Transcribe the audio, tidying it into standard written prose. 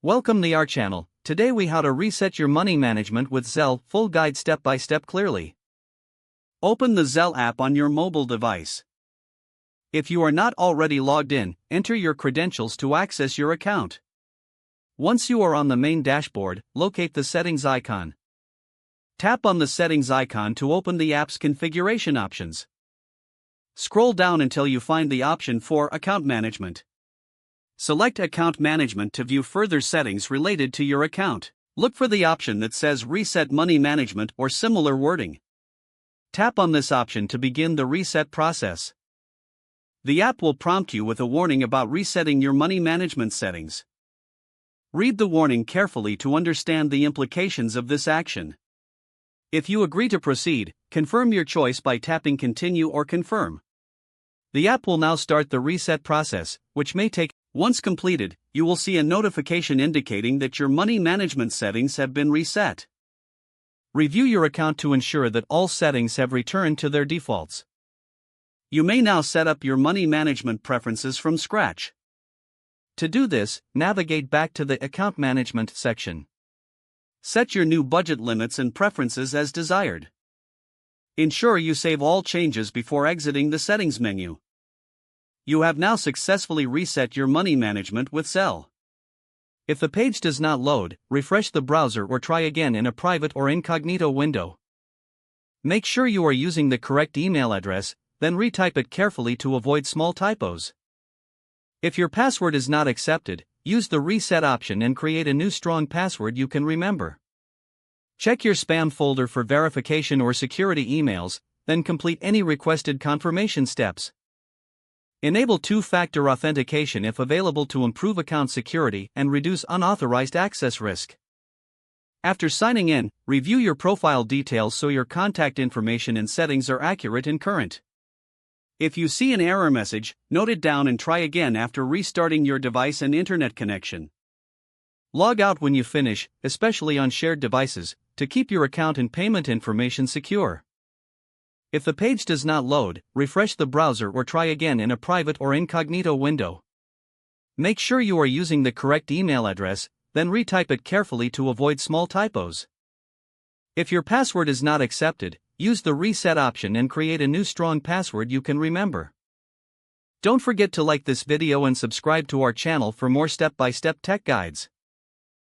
Welcome to our channel. Today we how to reset your money management with Zelle, full guide step by step clearly. Open the Zelle app on your mobile device. If you are not already logged in, enter your credentials to access your account. Once you are on the main dashboard, locate the settings icon. Tap on the settings icon to open the app's configuration options. Scroll down until you find the option for account management. Select Account Management to view further settings related to your account. Look for the option that says Reset Money Management or similar wording. Tap on this option to begin the reset process. The app will prompt you with a warning about resetting your money management settings. Read the warning carefully to understand the implications of this action. If you agree to proceed, confirm your choice by tapping Continue or Confirm. The app will now start the reset process, which may take. Once completed, you will see a notification indicating that your money management settings have been reset. Review your account to ensure that all settings have returned to their defaults. You may now set up your money management preferences from scratch. To do this, navigate back to the Account Management section. Set your new budget limits and preferences as desired. Ensure you save all changes before exiting the settings menu. You have now successfully reset your money management with Zelle. If the page does not load, refresh the browser or try again in a private or incognito window. Make sure you are using the correct email address, then retype it carefully to avoid small typos. If your password is not accepted, use the reset option and create a new strong password you can remember. Check your spam folder for verification or security emails, then complete any requested confirmation steps. Enable two-factor authentication if available to improve account security and reduce unauthorized access risk. After signing in, review your profile details so your contact information and settings are accurate and current. If you see an error message, note it down and try again after restarting your device and internet connection. Log out when you finish, especially on shared devices, to keep your account and payment information secure. If the page does not load, refresh the browser or try again in a private or incognito window. Make sure you are using the correct email address, then retype it carefully to avoid small typos. If your password is not accepted, use the reset option and create a new strong password you can remember. Don't forget to like this video and subscribe to our channel for more step-by-step tech guides.